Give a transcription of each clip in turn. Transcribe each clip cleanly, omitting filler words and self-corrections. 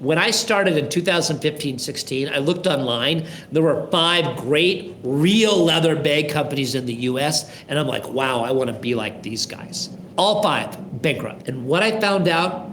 When I started in 2015-16, I looked online. There were 5 great real leather bag companies in the US. And I'm like, wow, I want to be like these guys. All 5 bankrupt. And what I found out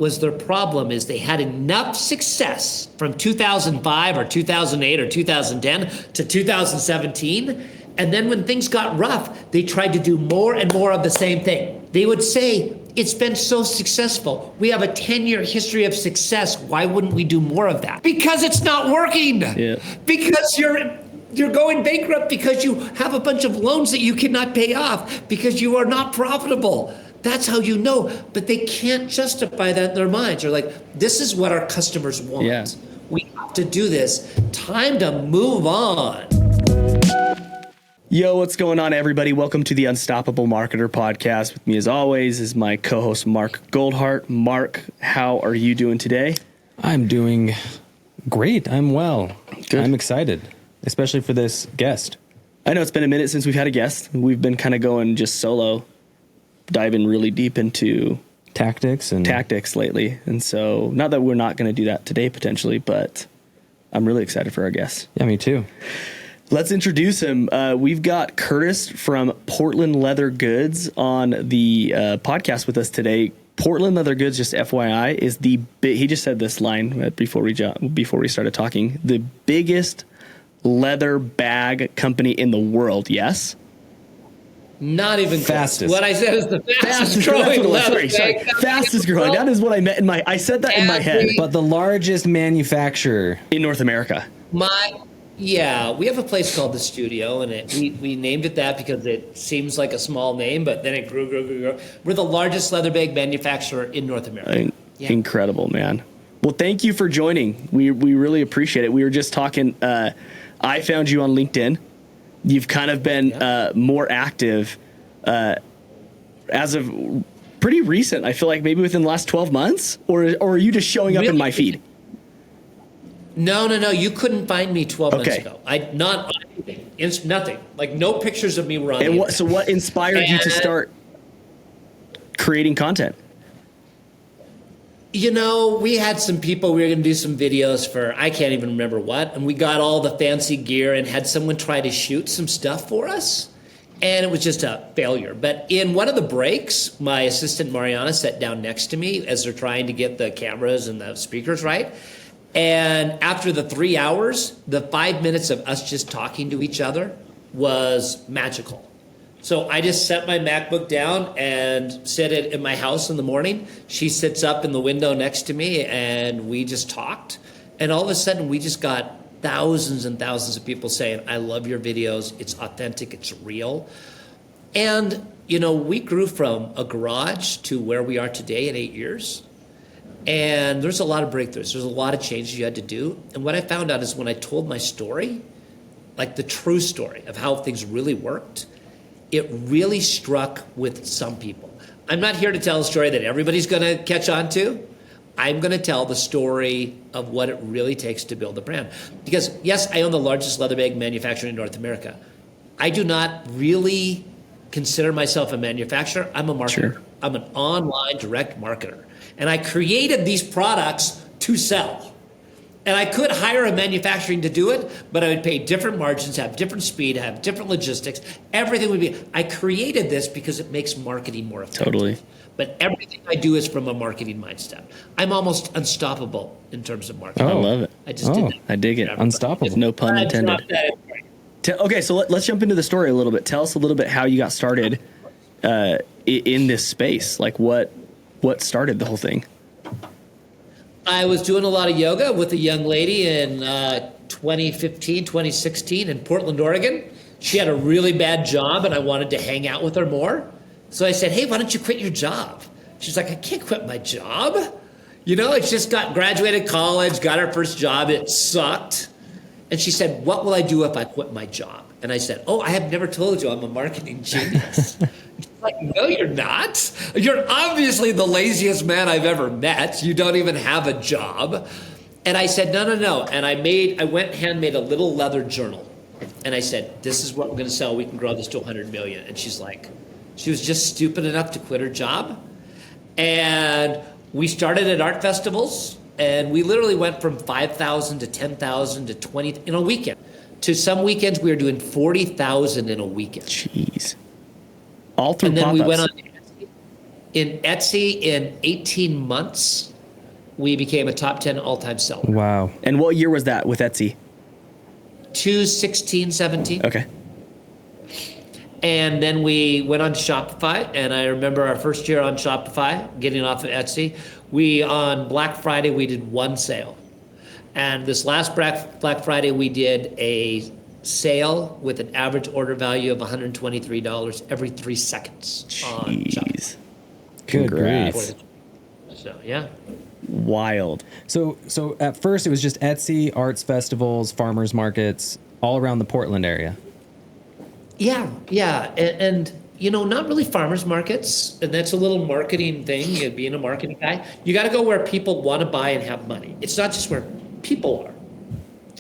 was their problem is they had enough success from 2005 or 2008 or 2010 to 2017. And then when things got rough, they tried to do more and more of the same thing. They would say, it's been so successful. We have a 10-year history of success. Why wouldn't we do more of that? Because it's not working. Yeah. Because you're going bankrupt because you have a bunch of loans that you cannot pay off because you are not profitable. That's how you know. But they can't justify that in their minds. They're like, this is what our customers want. Yeah. We have to do this. Time to move on. Yo, what's going on, everybody? Welcome to the Unstoppable Marketer podcast. With me, as always, is my co-host, Mark Goldhardt. Mark, how are you doing today? I'm doing great. I'm well. Good. I'm excited, especially for this guest. I know it's been a minute since we've had a guest. We've been kind of going just solo, diving really deep into Tactics lately. And so, not that we're not going to do that today, potentially, but I'm really excited for our guest. Yeah, me too. Let's introduce him. We've got Curtis from Portland Leather Goods on the podcast with us today. Portland Leather Goods, just FYI, is he just said this line before we started talking, the biggest leather bag company in the world. Yes? Not even fastest. Close. What I said is the fastest growing leather bag. Fastest growing. That is what I meant I said that in my head. But the largest manufacturer In North America. Yeah, we have a place called The Studio, and we named it that because it seems like a small name, but then it grew. We're the largest leather bag manufacturer in North America. Incredible, man. Well, thank you for joining. We really appreciate it. We were just talking. I found you on LinkedIn. You've kind of been more active as of pretty recent. I feel like maybe within the last 12 months, or are you just showing up in my feed? No. You couldn't find me 12 months ago. Not anything. It's nothing. Like no pictures of me running. And so what inspired you to start creating content? You know, we had some people, we were going to do some videos for, I can't even remember what, and we got all the fancy gear and had someone try to shoot some stuff for us, and it was just a failure. But in one of the breaks, my assistant Mariana sat down next to me as they're trying to get the cameras and the speakers right. And after the 3 hours, the 5 minutes of us just talking to each other was magical. So I just set my MacBook down and sit it in my house in the morning. She sits up in the window next to me and we just talked. And all of a sudden we just got thousands and thousands of people saying, I love your videos. It's authentic. It's real. And, you know, we grew from a garage to where we are today in 8 years. And there's a lot of breakthroughs. There's a lot of changes you had to do. And what I found out is when I told my story, like the true story of how things really worked, it really struck with some people. I'm not here to tell a story that everybody's going to catch on to. I'm going to tell the story of what it really takes to build a brand. Because, yes, I own the largest leather bag manufacturer in North America. I do not really consider myself a manufacturer. I'm a marketer. Sure. I'm an online direct marketer. And I created these products to sell. And I could hire a manufacturing to do it, but I would pay different margins, have different speed, have different logistics. Everything would be. I created this because it makes marketing more effective. Totally. But everything I do is from a marketing mindset. I'm almost unstoppable in terms of marketing. I love it. I just did that. I dig it. Unstoppable. No pun intended. Okay, so let's jump into the story a little bit. Tell us a little bit how you got started in this space. Like what started the whole thing? I was doing a lot of yoga with a young lady in 2015, 2016 in Portland, Oregon. She had a really bad job and I wanted to hang out with her more. So I said, hey, why don't you quit your job? She's like, I can't quit my job. You know, it's just graduated college, got her first job. It sucked. And she said, what will I do if I quit my job? And I said, oh, I have never told you I'm a marketing genius. She's like, no, you're not. You're obviously the laziest man I've ever met. You don't even have a job. And I said, no. And I went and handmade a little leather journal. And I said, this is what we're going to sell. We can grow this to 100 million. And she's like, she was just stupid enough to quit her job. And we started at art festivals. And we literally went from 5,000 to 10,000 to 20 in a weekend. To some weekends, we were doing 40,000 in a weekend. Jeez. All through And then pop-ups. we went on Etsy in 18 months. We became a top 10 all-time seller. Wow. And what year was that with Etsy? 2016, 17. Okay. And then we went on Shopify, and I remember our first year on Shopify, getting off of Etsy. On Black Friday, we did one sale. And this last Black Friday, we did a sale with an average order value of $123 every 3 seconds on Shopify. Jeez. Good Congrats. So, yeah. Wild. So at first it was just Etsy, arts festivals, farmers markets, all around the Portland area. Yeah. And not really farmers markets. And that's a little marketing thing, being a marketing guy. You got to go where people want to buy and have money. It's not just where people are.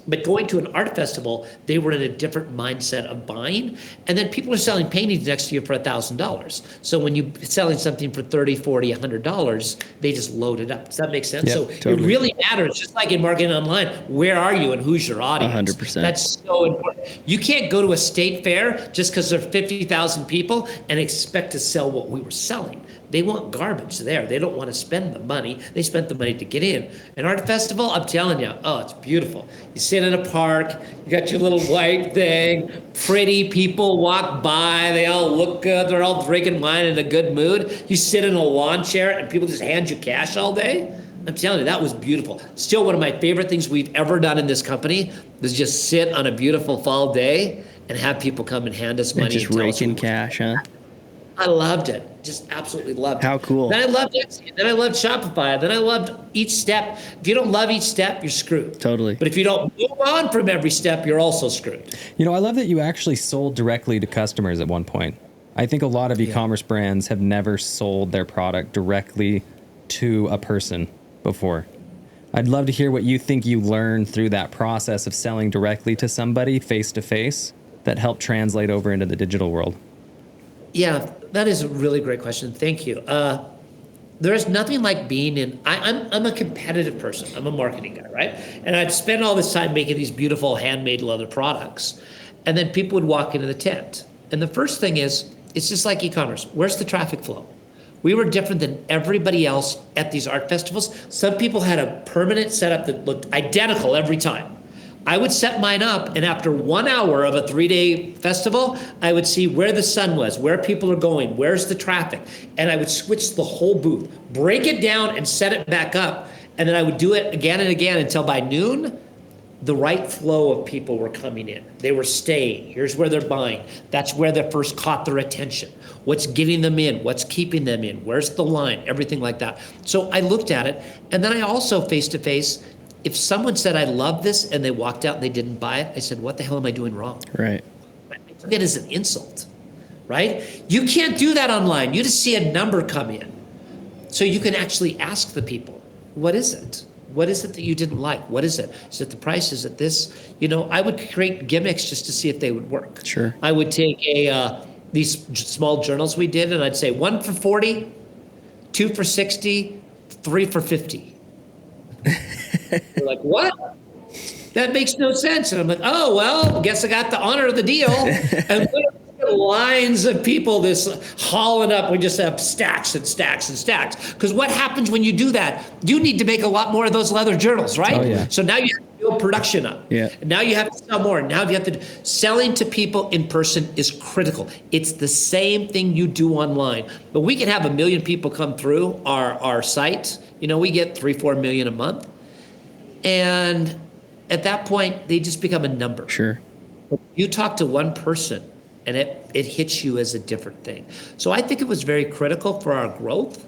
But going to an art festival, they were in a different mindset of buying. And then people are selling paintings next to you for $1,000. So when you're selling something for $30, $40, $100, they just load it up. Does that make sense? Yep, So totally. it really matters, just like in marketing online, where are you and who's your audience? 100%. That's so important. You can't go to a state fair just because there are 50,000 people and expect to sell what we were selling. They want garbage there. They don't want to spend the money. They spent the money to get in. An art festival, I'm telling you, it's beautiful. You sit in a park, you got your little white thing, pretty people walk by, they all look good, they're all drinking wine in a good mood. You sit in a lawn chair and people just hand you cash all day. I'm telling you, that was beautiful. Still one of my favorite things we've ever done in this company is just sit on a beautiful fall day and have people come and hand us money. Just and tell us raking what- cash, huh? I loved it. Just absolutely loved it. How cool. Then I loved Etsy. Then I loved Shopify. Then I loved each step. If you don't love each step, you're screwed. Totally. But if you don't move on from every step, you're also screwed. I love that you actually sold directly to customers at one point. I think a lot of e-commerce brands have never sold their product directly to a person before. I'd love to hear what you think you learned through that process of selling directly to somebody face to face that helped translate over into the digital world. Yeah, that is a really great question. Thank you. There's nothing like being in. I'm a competitive person. I'm a marketing guy, right? And I'd spend all this time making these beautiful handmade leather products, and then people would walk into the tent. And the first thing is, it's just like e-commerce. Where's the traffic flow? We were different than everybody else at these art festivals. Some people had a permanent setup that looked identical every time. I would set mine up, and after 1 hour of a 3-day festival, I would see where the sun was, where people are going, where's the traffic, and I would switch the whole booth, break it down and set it back up, and then I would do it again and again until by noon, the right flow of people were coming in. They were staying. Here's where they're buying. That's where they first caught their attention. What's getting them in? What's keeping them in? Where's the line? Everything like that. So I looked at it, and then I also face-to-face, if someone said, I love this, and they walked out and they didn't buy it, I said, what the hell am I doing wrong? Right. I took it as an insult, right? You can't do that online. You just see a number come in. So you can actually ask the people, what is it? What is it that you didn't like? What is it? Is it the price? Is it this? I would create gimmicks just to see if they would work. Sure. I would take these small journals we did, and I'd say 1 for 40, 2 for 60, 3 for 50. They're like, what? That makes no sense. And I'm like, oh, well, guess I got the honor of the deal. And lines of people this hauling up. We just have stacks and stacks and stacks. Because what happens when you do that? You need to make a lot more of those leather journals, right? Oh, yeah. So now you have to build production up. Yeah. And now you have to sell more. Now you have to selling to people in person is critical. It's the same thing you do online. But we can have 1 million people come through our site. We get 3-4 million a month. And at that point, they just become a number. Sure. You talk to one person, and it hits you as a different thing. So I think it was very critical for our growth.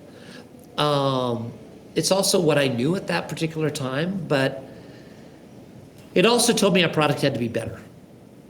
It's also what I knew at that particular time, but it also told me our product had to be better.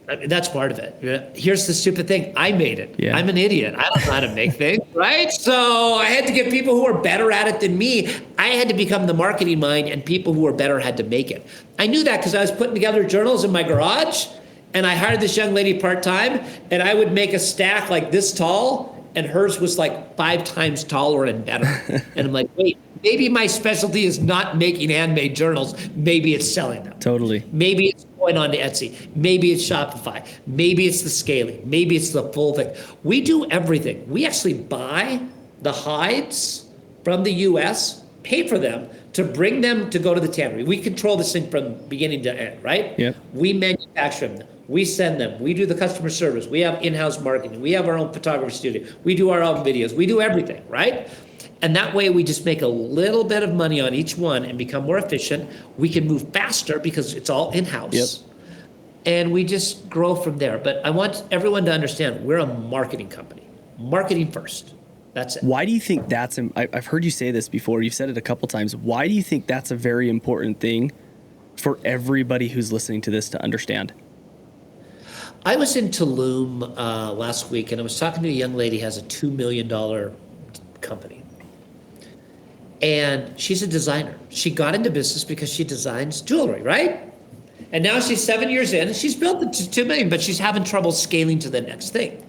I mean, that's part of it. Here's the stupid thing. I made it. Yeah. I'm an idiot. I don't know how to make things, right? So I had to get people who are better at it than me. I had to become the marketing mind, and people who are better had to make it. I knew that because I was putting together journals in my garage, and I hired this young lady part-time, and I would make a stack like this tall, and hers was like 5 times taller and better. And I'm like, wait, Maybe my specialty is not making handmade journals. Maybe it's selling them. Totally. Maybe it's going on to Etsy. Maybe it's Shopify. Maybe it's the scaling. Maybe it's the full thing. We do everything. We actually buy the hides from the US, pay for them to bring them to go to the tannery. We control this thing from beginning to end, right? Yep. We manufacture them. We send them. We do the customer service. We have in-house marketing. We have our own photography studio. We do our own videos. We do everything, right? And that way we just make a little bit of money on each one and become more efficient. We can move faster because it's all in-house. Yep. And we just grow from there. But I want everyone to understand we're a marketing company. Marketing first. That's it. Why do you think that's, I've heard you say this before, you've said it a couple times. Why do you think that's a very important thing for everybody who's listening to this to understand? I was in Tulum last week, and I was talking to a young lady who has a $2 million company. And she's a designer. She got into business because she designs jewelry, right? And now she's 7 years in, and she's built it to 2 million, but she's having trouble scaling to the next thing.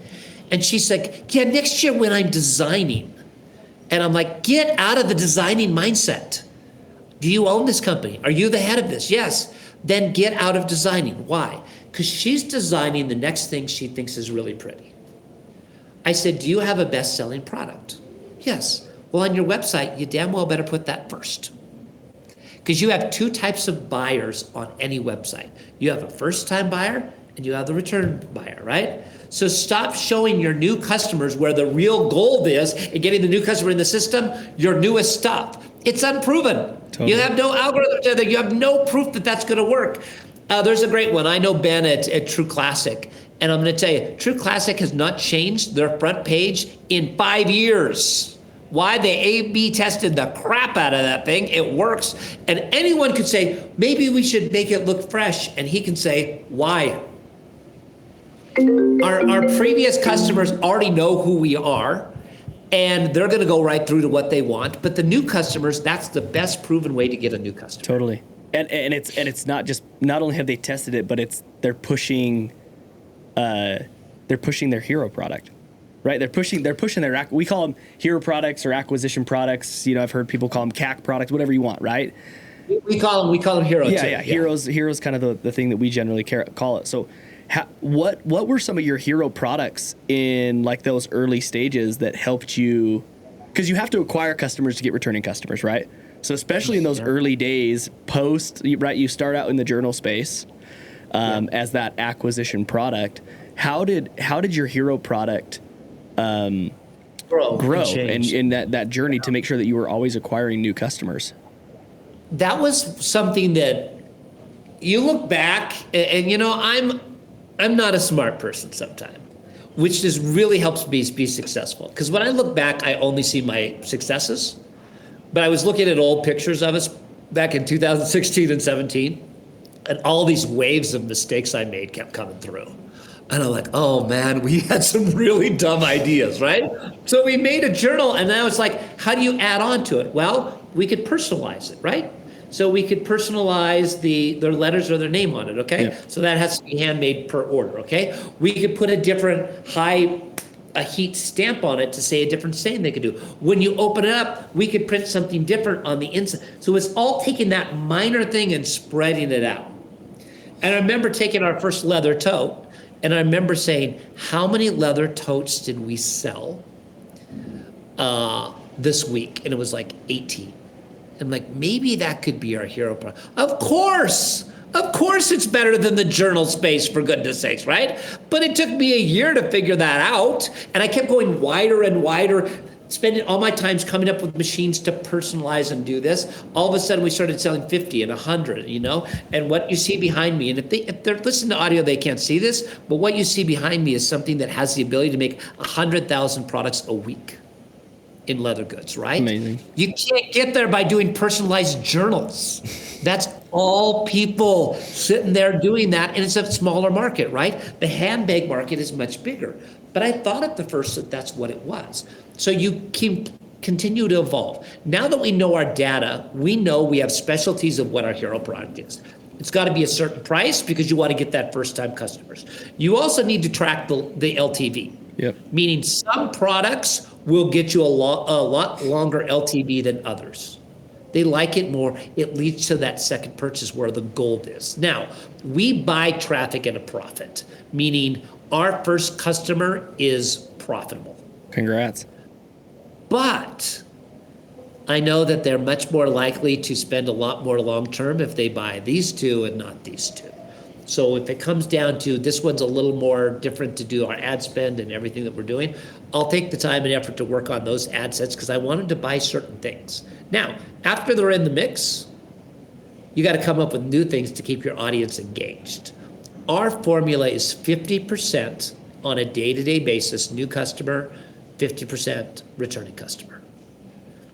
And she's like, yeah, next year when I'm designing. And I'm like, get out of the designing mindset. Do you own this company? Are you the head of this? Yes. Then get out of designing. Why? Because she's designing the next thing she thinks is really pretty. I said, do you have a best-selling product? Yes. Well, on your website, you damn well better put that first. Because you have two types of buyers on any website. You have a first-time buyer and you have the return buyer, right? So stop showing your new customers where the real gold is and getting the new customer in the system, your newest stuff. It's unproven. Totally. You have no algorithm. You have no proof that that's going to work. There's a great one. I know Ben at True Classic, and I'm going to tell you, True Classic has not changed their front page in 5 years. Why? They A/B tested the crap out of that thing. It works. And anyone could say, maybe we should make it look fresh. And he can say, why? Our previous customers already know who we are, and they're going to go right through to what they want. But the new customers, that's the best proven way to get a new customer. Totally. And it's not just, not only have they tested it, but they're pushing their hero product, right? They're pushing their, we call them hero products or acquisition products. You know, I've heard people call them CAC products, whatever you want, right? We call them heroes. Yeah. Heroes kind of the thing that we generally call it. So what were some of your hero products in like those early stages that helped you? Because you have to acquire customers to get returning customers, right? So especially in those early days, right, you start out in the journal space as that acquisition product. How did your hero product grow in that journey to make sure that you were always acquiring new customers? That was something that you look back and you know, I'm not a smart person sometimes, which just really helps me be successful. Because when I look back, I only see my successes. But I was looking at old pictures of us back in 2016 and 17, and all these waves of mistakes I made kept coming through. And I'm like, oh man, we had some really dumb ideas, right? So we made a journal, and now it's like, how do you add on to it? Well, we could personalize it, right? So we could personalize their letters or their name on it, okay? Yeah. So that has to be handmade per order, okay? We could put a different a heat stamp on it to say a different saying they could do. When you open it up, we could print something different on the inside. So it's all taking that minor thing and spreading it out. And I remember taking our first leather tote, and I remember saying, how many leather totes did we sell this week? And it was like 18. I'm like, maybe that could be our hero product. Of course it's better than the journal space, for goodness sakes, right? But it took me a year to figure that out. And I kept going wider and wider, spending all my time coming up with machines to personalize and do this. All of a sudden we started selling 50 and 100, you know? And what you see behind me, and if they're listening to audio, they can't see this, but what you see behind me is something that has the ability to make 100,000 products a week in leather goods, right? Amazing. You can't get there by doing personalized journals. That's all people sitting there doing that, and it's a smaller market, right? The handbag market is much bigger. But I thought at the first that that's what it was. So you continue to evolve. Now that we know our data, we know we have specialties of what our hero product is. It's got to be a certain price because you want to get that first-time customers. You also need to track the LTV. Yep. Meaning some products will get you a lot longer LTV than others. they like it more. It leads to that second purchase where the gold is. Now, we buy traffic at a profit, meaning our first customer is profitable. Congrats. But I know that they're much more likely to spend a lot more long-term if they buy these two and not these two. So if it comes down to this one's a little more different to do our ad spend and everything that we're doing, I'll take the time and effort to work on those ad sets because I wanted to buy certain things. Now, after they're in the mix, you got to come up with new things to keep your audience engaged. Our formula is 50% on a day-to-day basis, new customer, 50% returning customer.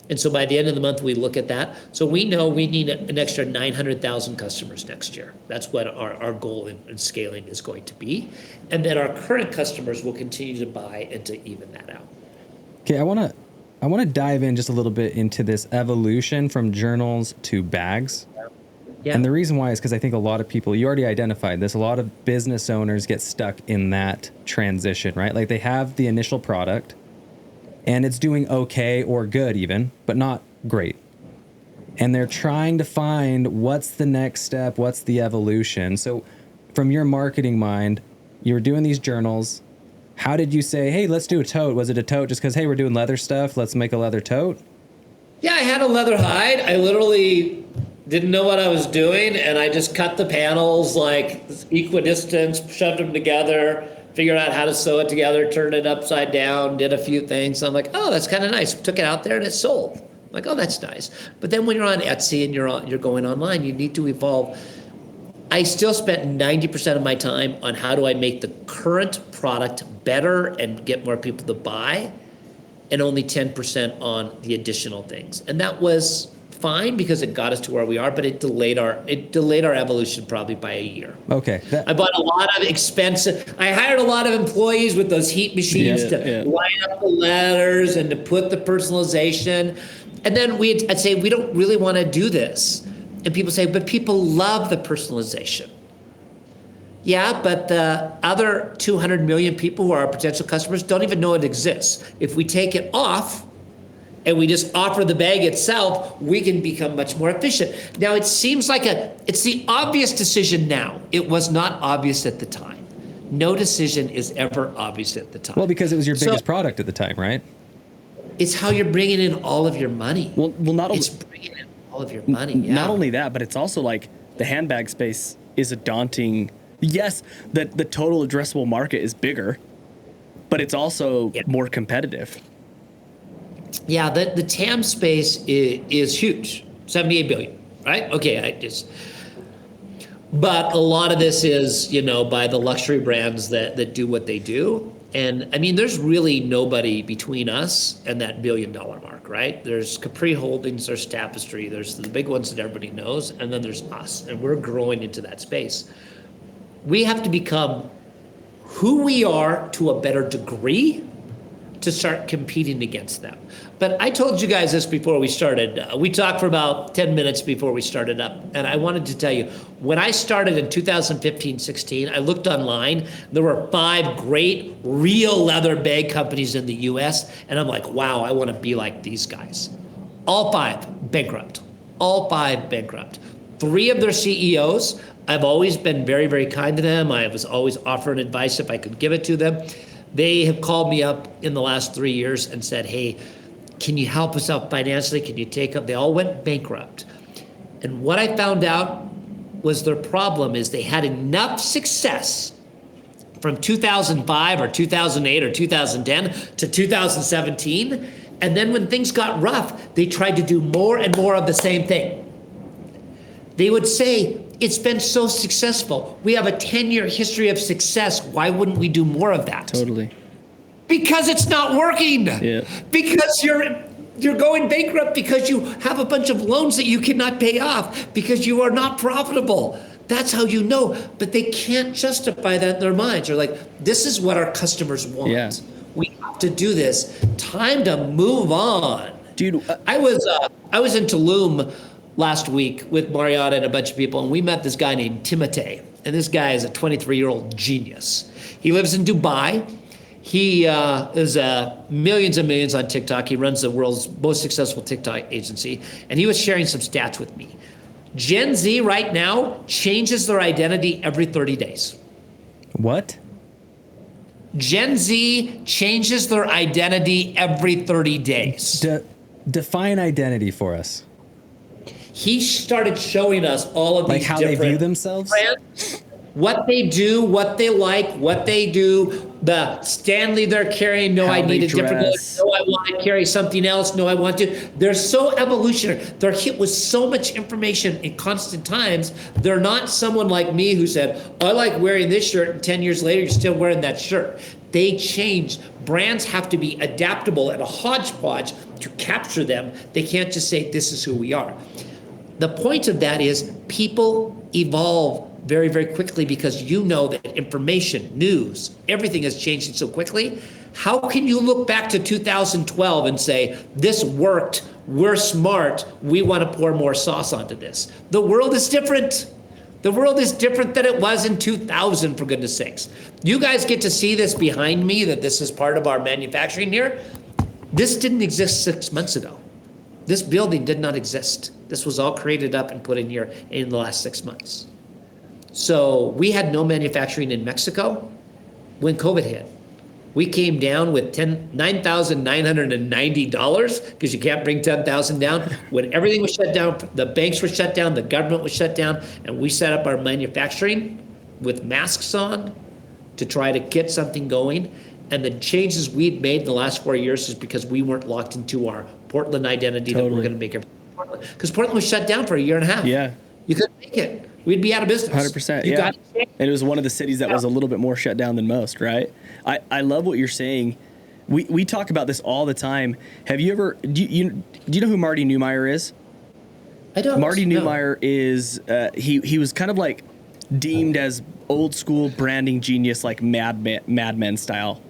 And so by the end of the month, we look at that. So we know we need an extra 900,000 customers next year. That's what our goal in scaling is going to be. And then our current customers will continue to buy and to even that out. Okay, I want to dive in just a little bit into this evolution from journals to bags. Yeah. And the reason why is because I think a lot of people, you already identified this, a lot of business owners get stuck in that transition, right? Like they have the initial product, and it's doing okay or good even, but not great. And they're trying to find what's the next step, what's the evolution. So from your marketing mind, you were doing these journals. How did you say, hey, let's do a tote? Was it a tote just because, hey, we're doing leather stuff, let's make a leather tote? Yeah, I had a leather hide. I literally didn't know what I was doing, and I just cut the panels like equidistant, shoved them together, figured out how to sew it together, turned it upside down, did a few things. I'm like, oh, that's kind of nice. Took it out there and it sold. I'm like, oh, that's nice. But then when you're on Etsy and you're going online, you need to evolve. I still spent 90% of my time on how do I make the current product better and get more people to buy, and only 10% on the additional things. And that was fine because it got us to where we are, but it delayed our evolution probably by a year. Okay. I bought a lot of expensive. I hired a lot of employees with those heat machines to line up the letters and to put the personalization. And then I'd say we don't really want to do this, and people say, but people love the personalization. Yeah, but the other 200 million people who are our potential customers don't even know it exists. If we take it off and we just offer the bag itself, we can become much more efficient. Now, it seems like it's the obvious decision now. It was not obvious at the time. No decision is ever obvious at the time. Well, because it was your biggest product at the time, right? It's how you're bringing in all of your money. Well, not only it's bringing in all of your money. Yeah. Not only that, but it's also like the handbag space is a daunting. Yes, the total addressable market is bigger, but it's also more competitive. Yeah, the TAM space is huge, 78 billion, right? Okay, but a lot of this is, by the luxury brands that do what they do. And I mean, there's really nobody between us and that $1 billion mark, right? There's Capri Holdings, there's Tapestry, there's the big ones that everybody knows, and then there's us, and we're growing into that space. We have to become who we are to a better degree to start competing against them. But I told you guys this before we started. We talked for about 10 minutes before we started up. And I wanted to tell you, when I started in 2015-16, I looked online. There were 5 great real leather bag companies in the US. And I'm like, wow, I want to be like these guys. All 5 bankrupt. All 5 bankrupt. 3 of their CEOs, I've always been very, very kind to them. I was always offering advice if I could give it to them. They have called me up in the last 3 years and said, hey, can you help us out financially? Can you take up? They all went bankrupt. And what I found out was their problem is they had enough success from 2005 or 2008 or 2010 to 2017. And then when things got rough, they tried to do more and more of the same thing. They would say, it's been so successful. We have a 10-year history of success. Why wouldn't we do more of that? Totally. Because it's not working. Yeah. Because you're going bankrupt because you have a bunch of loans that you cannot pay off because you are not profitable. That's how you know. But they can't justify that in their minds. They're like, this is what our customers want. Yeah. We have to do this. Time to move on. Dude, I was in Tulum last week with Mariana and a bunch of people, and we met this guy named Timotei. And this guy is a 23-year-old genius. He lives in Dubai, He is millions and millions on TikTok. He runs the world's most successful TikTok agency, and he was sharing some stats with me. Gen Z right now changes their identity every 30 days. What? Gen Z changes their identity every 30 days. Define identity for us. He started showing us all of these Like how they different view themselves? brands, what they do, what they like, what they do. The Stanley they're carrying, no, How I need they a different dress. color. No, I want to carry something else. No, I want to. They're so evolutionary. They're hit with so much information in constant times. They're not someone like me who said, I like wearing this shirt, and 10 years later, you're still wearing that shirt. They change. Brands have to be adaptable and a hodgepodge to capture them. They can't just say, this is who we are. The point of that is people evolve very, very quickly because you know that information, news, everything is changing so quickly. How can you look back to 2012 and say, this worked, we're smart, we want to pour more sauce onto this? The world is different. The world is different than it was in 2000, for goodness sakes. You guys get to see this behind me, that this is part of our manufacturing here. This didn't exist 6 months ago. This building did not exist. This was all created up and put in here in the last 6 months. So we had no manufacturing in Mexico when COVID hit. We came down with $9,990 because you can't bring 10,000 down. When everything was shut down, the banks were shut down, the government was shut down, and we set up our manufacturing with masks on to try to get something going. And the changes we'd made in the last 4 years is because we weren't locked into our Portland identity that we're going to make everything Portland. Because Portland was shut down for a year and a half. Yeah. You couldn't make it. We'd be out of business. 100%. You Yeah. got it. And it was one of the cities that was a little bit more shut down than most, right? I love what you're saying. We talk about this all the time. Have you ever, do you know who Marty Neumeier is? I don't. Marty no. Neumeier is, he was kind of like deemed as old school branding genius, like Mad Men style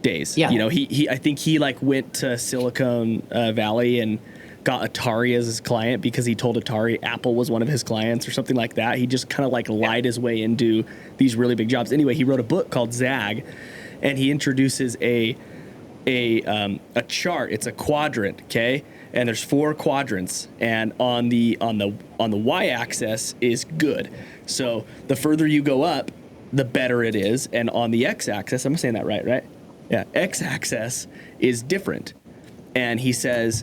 days. Yeah. You know, I think he like went to Silicon Valley and got Atari as his client because he told Atari Apple was one of his clients or something like that. He just kind of like lied his way into these really big jobs. Anyway, he wrote a book called Zag, and he introduces a chart. It's a quadrant, okay? And there's 4 quadrants, and on the y-axis is good. So the further you go up, the better it is, and on the x-axis, I'm saying that right? Yeah, x-axis is different. And he says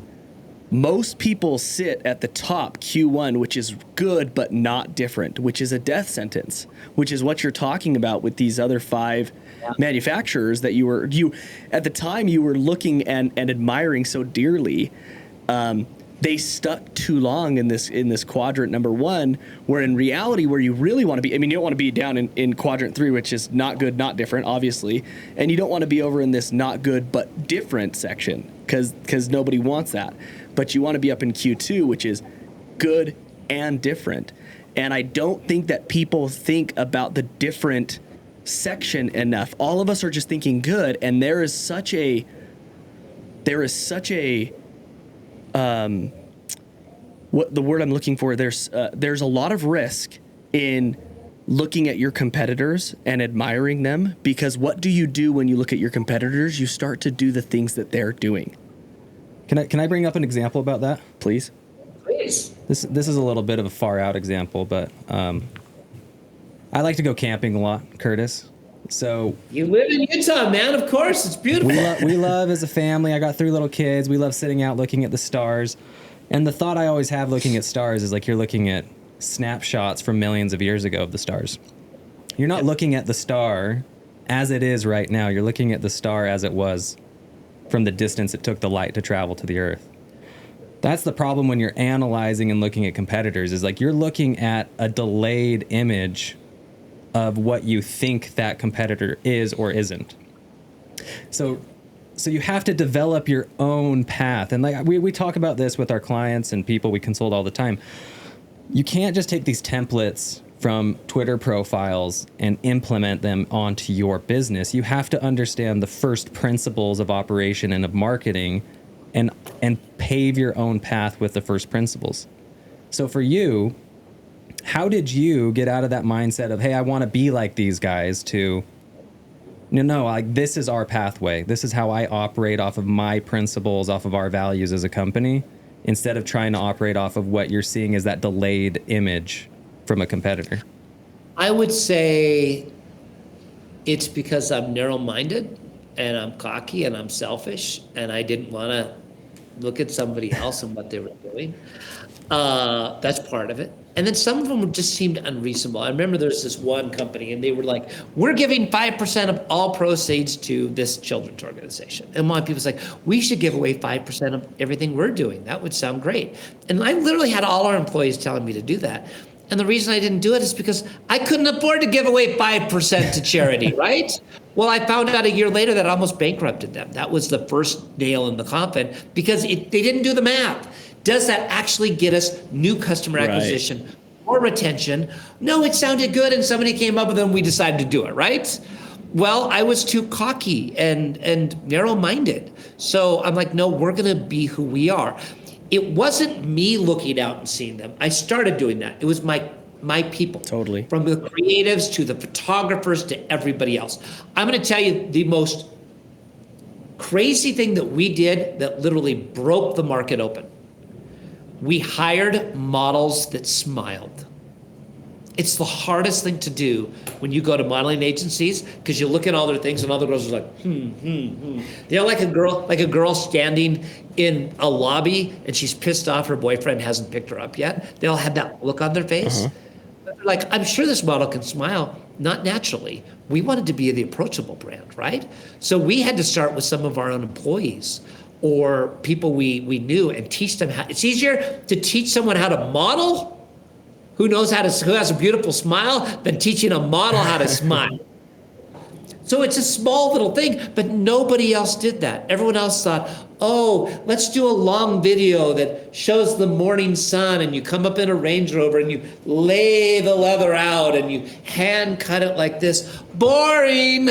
most people sit at the top, Q1, which is good but not different, which is a death sentence, which is what you're talking about with these other 5 manufacturers that you at the time you were looking and admiring so dearly. They stuck too long in this quadrant number 1, where in reality, where you really want to be, I mean, you don't want to be down in quadrant 3, which is not good, not different, obviously, and you don't want to be over in this not good but different section because nobody wants that. But you want to be up in Q2, which is good and different. And I don't think that people think about the different section enough. All of us are just thinking good, and there is such a what the word I'm looking for, there's a lot of risk in looking at your competitors and admiring them, because what do you do when you look at your competitors? You start to do the things that they're doing. Can I bring up an example about that? Please. Please. This is a little bit of a far out example, but I like to go camping a lot, Curtis. So You live in Utah, man. Of course, it's beautiful. we love as a family. I got 3 little kids. We love sitting out looking at the stars. And the thought I always have looking at stars is like you're looking at snapshots from millions of years ago of the stars. You're not looking at the star as it is right now. You're looking at the star as it was from the distance it took the light to travel to the Earth. That's the problem when you're analyzing and looking at competitors, is like you're looking at a delayed image of what you think that competitor is or isn't. So you have to develop your own path. And like we talk about this with our clients and people we consult all the time. You can't just take these templates from Twitter profiles and implement them onto your business. You have to understand the first principles of operation and of marketing and pave your own path with the first principles. So for you, how did you get out of that mindset of, hey, I want to be like these guys, to No, like this is our pathway. This is how I operate off of my principles, off of our values as a company, instead of trying to operate off of what you're seeing as that delayed image from a competitor. I would say it's because I'm narrow-minded and I'm cocky and I'm selfish and I didn't want to look at somebody else and what they were doing. That's part of it. And then some of them just seemed unreasonable. I remember there's this one company and they were like, we're giving 5% of all proceeds to this children's organization. And one people's like, we should give away 5% of everything we're doing. That would sound great. And I literally had all our employees telling me to do that. And the reason I didn't do it is because I couldn't afford to give away 5% to charity, right? Well, I found out a year later that I almost bankrupted them. That was the first nail in the coffin because they didn't do the math. Does that actually get us new customer acquisition or retention? No, it sounded good and somebody came up with it and we decided to do it, right? Well, I was too cocky and narrow-minded. So I'm like, no, we're going to be who we are. It wasn't me looking out and seeing them. I started doing that. It was my people. Totally. From the creatives to the photographers to everybody else. I'm going to tell you the most crazy thing that we did that literally broke the market open. We hired models that smiled. It's the hardest thing to do when you go to modeling agencies because you look at all their things and all the girls are like, They're like a girl standing in a lobby and she's pissed off her boyfriend hasn't picked her up yet. They all have that look on their face. Like, I'm sure this model can smile, not naturally. We wanted to be the approachable brand, right? So we had to start with some of our own employees or people we knew and teach them how. It's easier to teach someone how to model who has a beautiful smile than teaching a model how to smile. So it's a small little thing, but nobody else did that. Everyone else thought, oh, let's do a long video that shows the morning sun and you come up in a Range Rover and you lay the leather out and you hand cut it like this. Boring.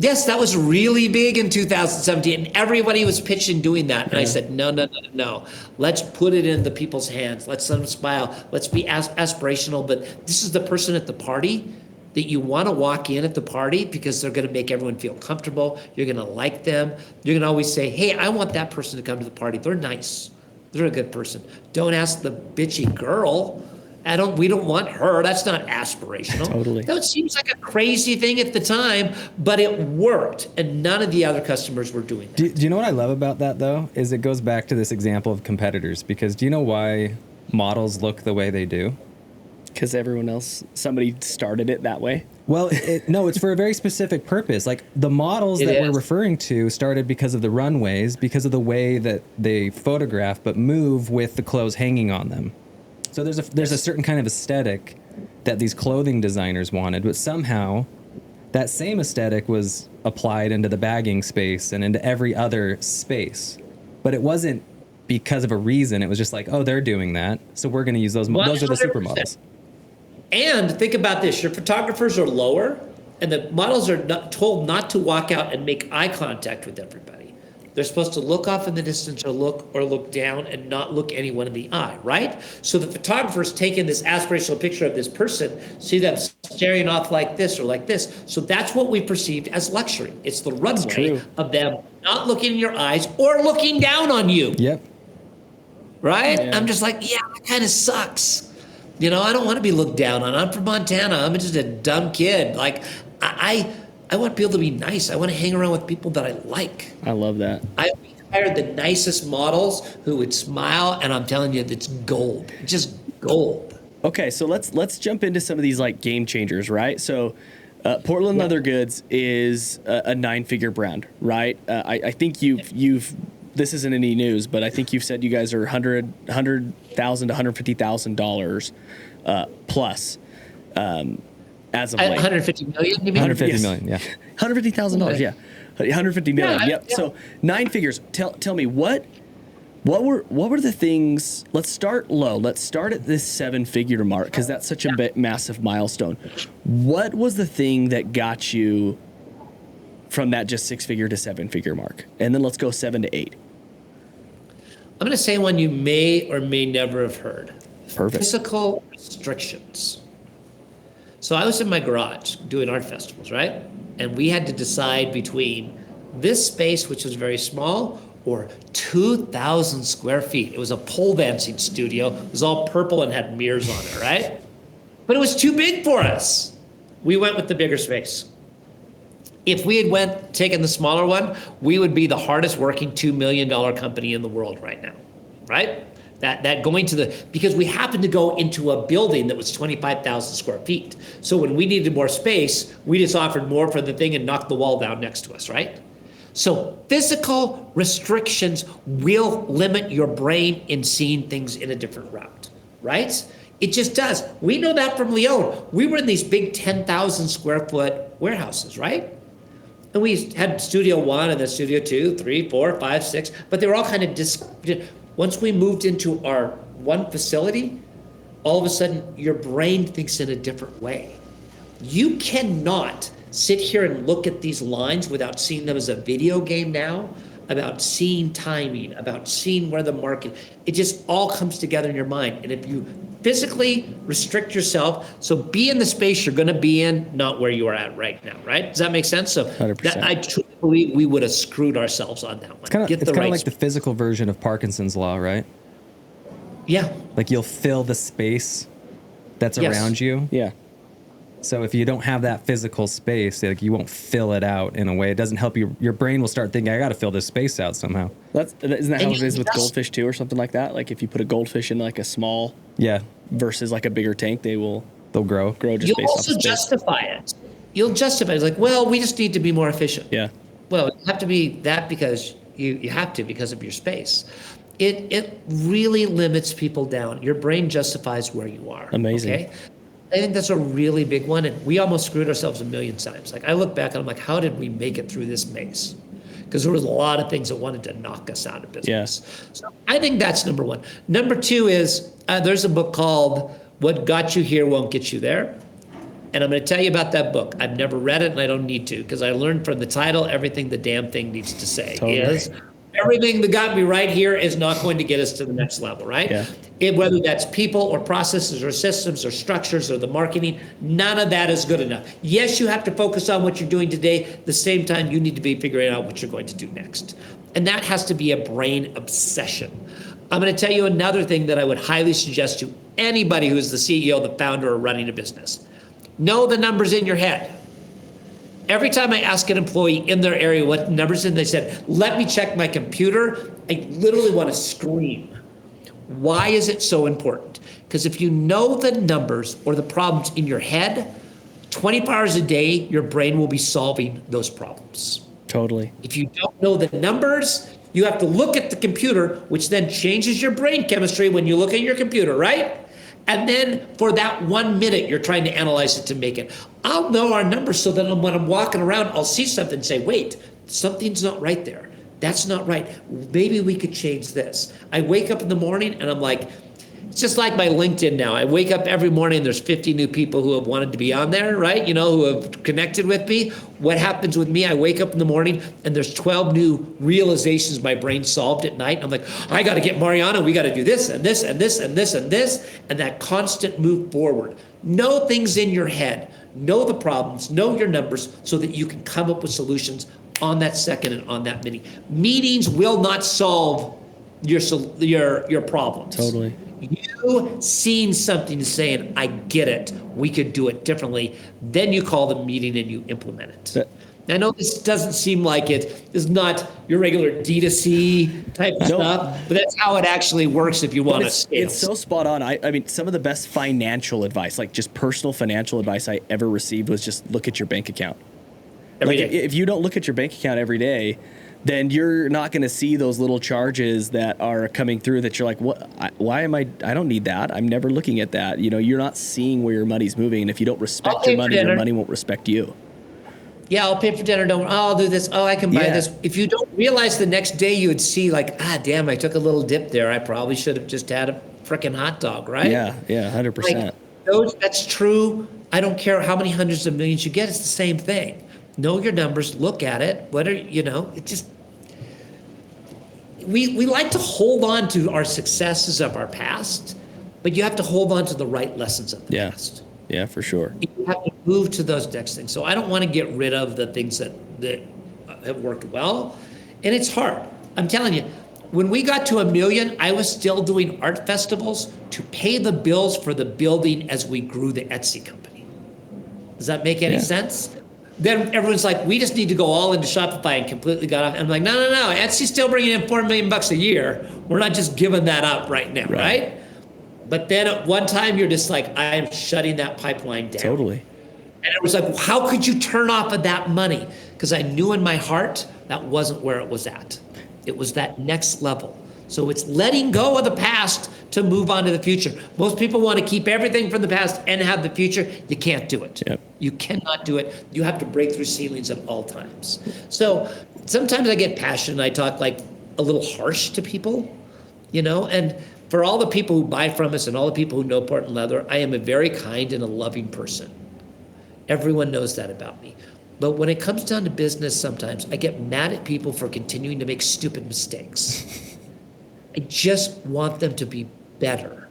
Yes, that was really big in 2017, and everybody was pitching doing that. And I said, no. Let's put it in the people's hands. Let's let them smile. Let's be aspirational. But this is the person at the party that you want to walk in at the party because they're going to make everyone feel comfortable. You're going to like them. You're going to always say, hey, I want that person to come to the party. They're nice. They're a good person. Don't ask the bitchy girl. We don't want her. That's not aspirational. Totally. That seems like a crazy thing at the time, but it worked, and none of the other customers were doing that. Do you know what I love about that, though? Is it goes back to this example of competitors. Because do you know why models look the way they do? Because somebody started it that way. Well, no, it's for a very specific purpose. Like the models we're referring to started because of the runways, because of the way that they photograph but move with the clothes hanging on them. So there's a certain kind of aesthetic that these clothing designers wanted, but somehow that same aesthetic was applied into the bagging space and into every other space. But it wasn't because of a reason. It was just like, oh, they're doing that, so we're going to use those. Those are the supermodels. And think about this: your photographers are lower, and the models are told not to walk out and make eye contact with everybody. They're supposed to look off in the distance or look down and not look anyone in the eye, right? So the photographer's taking this aspirational picture of this person, see them staring off like this or like this. So that's what we perceived as luxury. It's the runway of them not looking in your eyes or looking down on you. Yep. Right? Yeah. I'm just like, yeah, that kind of sucks. I don't want to be looked down on. I'm from Montana. I'm just a dumb kid. Like, I want people to be nice. I want to hang around with people that I like. I love that. I hired the nicest models who would smile, and I'm telling you, it's gold. Just gold. Okay, so let's jump into some of these like game changers, right? So, Portland Leather Goods is a 9-figure brand, right? I think you've this isn't any news, but I think you've said you guys are $100,000 to $150,000 plus. As of late. 150 million, you mean? 150 million, yeah. $150,000, yeah. 150 million, yep. Yeah. So 9 figures. Tell me what were the things? Let's start low. Let's start at this 7-figure mark because that's such a massive milestone. What was the thing that got you from that just 6-figure to 7-figure mark? And then let's go 7 to 8. I'm going to say one you may or may never have heard. Perfect. Physical restrictions. So I was in my garage doing art festivals, right? And we had to decide between this space, which was very small, or 2,000 square feet. It was a pole dancing studio. It was all purple and had mirrors on it, right? But it was too big for us. We went with the bigger space. If we had taken the smaller one, we would be the hardest working $2 million company in the world right now, right? That going to because we happened to go into a building that was 25,000 square feet. So when we needed more space, we just offered more for the thing and knocked the wall down next to us, right? So physical restrictions will limit your brain in seeing things in a different route, right? It just does. We know that from Leon. We were in these big 10,000 square foot warehouses, right? And we had Studio 1 and then Studio 2, 3, 4, 5, 6, but they were all kind of once we moved into our one facility, all of a sudden your brain thinks in a different way. You cannot sit here and look at these lines without seeing them as a video game now, about seeing timing, about seeing where the market, it just all comes together in your mind. And if you physically restrict yourself, so be in the space you're gonna be in, not where you are at right now, right? Does that make sense? So 100%. I truly believe we would have screwed ourselves on that one. It's kind of like the physical version of Parkinson's law, right? Yeah. Like you'll fill the space that's Yes. around you. Yeah. So if you don't have that physical space, like you won't fill it out in a way. It doesn't help you. Your brain will start thinking, I got to fill this space out somehow. Isn't that how And it is with just- goldfish too, or something like that? Like if you put a goldfish in like a small Yeah, versus like a bigger tank, they'll grow. just You'll based off also of space. justify it. You'll justify it. It's like, well, we just need to be more efficient. Yeah. Well, you have to be that because you have to because of your space. It really limits people down. Your brain justifies where you are. Amazing. Okay? I think that's a really big one, and we almost screwed ourselves a million times. Like I look back and I'm like, how did we make it through this maze? Because there was a lot of things that wanted to knock us out of business. So I think that's number one. Number two is there's a book called What Got You Here Won't Get You There. And I'm going to tell you about that book. I've never read it and I don't need to because I learned from the title everything the damn thing needs to say is everything that got me right here is not going to get us to the next level, right? Yeah. Whether that's people or processes or systems or structures or the marketing, none of that is good enough. Yes, you have to focus on what you're doing today. At the same time, you need to be figuring out what you're going to do next. And that has to be a brain obsession. I'm going to tell you another thing that I would highly suggest to anybody who's the CEO, the founder, or running a business. Know the numbers in your head. Every time I ask an employee in their area what numbers in, they said, let me check my computer. I literally want to scream. Why is it so important? Because if you know the numbers or the problems in your head, 24 hours a day, your brain will be solving those problems. Totally. If you don't know the numbers, you have to look at the computer, which then changes your brain chemistry when you look at your computer, right? And then for that 1 minute, you're trying to analyze it to make it. I'll know our numbers so that when I'm walking around, I'll see something and say, wait, something's not right there. That's not right. Maybe we could change this. I wake up in the morning and I'm like, it's just like my LinkedIn now. I wake up every morning, there's 50 new people who have wanted to be on there, right? You know, who have connected with me. What happens with me, I wake up in the morning and there's 12 new realizations my brain solved at night. I'm like, I got to get Mariana. We got to do this and this and this and this and this. And that constant move forward. Know things in your head. Know the problems. Know your numbers so that you can come up with solutions on that second and on that minute. Meetings will not solve your problems. Totally. You seeing something and saying, I get it, we could do it differently, then you call the meeting and you implement it. I know this doesn't seem like it is not your regular D2C type of stuff, but that's how it actually works if you want to scale. It's so spot on. I mean, some of the best financial advice, like just personal financial advice I ever received was just look at your bank account. Every Like, day. if you don't look at your bank account every day, then you're not going to see those little charges that are coming through that you're like, what? Why am I don't need that. I'm never looking at that. You know, you're not seeing where your money's moving. And if you don't respect your money won't respect you. Yeah, I'll pay for dinner. I'll do this. Oh, I can buy this. If you don't realize the next day you would see like, damn, I took a little dip there. I probably should have just had a freaking hot dog, right? Yeah, 100%. That's true. I don't care how many hundreds of millions you get. It's the same thing. Know your numbers, look at it. It just, we like to hold on to our successes of our past, but you have to hold on to the right lessons of the past. Yeah, for sure. You have to move to those next things. So I don't want to get rid of the things that have worked well. And it's hard. I'm telling you, when we got to 1 million, I was still doing art festivals to pay the bills for the building as we grew the Etsy company. Does that make any sense? Then everyone's like, we just need to go all into Shopify and completely got off. And I'm like, no. Etsy's still bringing in $4 million a year. We're not just giving that up right now, right? But then at one time, you're just like, I'm shutting that pipeline down. Totally. And it was like, how could you turn off of that money? Because I knew in my heart that wasn't where it was at. It was that next level. So it's letting go of the past to move on to the future. Most people want to keep everything from the past and have the future. You can't do it. Yep. You cannot do it. You have to break through ceilings at all times. So sometimes I get passionate and I talk like a little harsh to people, and for all the people who buy from us and all the people who know Portland Leather, I am a very kind and a loving person. Everyone knows that about me. But when it comes down to business, sometimes I get mad at people for continuing to make stupid mistakes. I just want them to be better.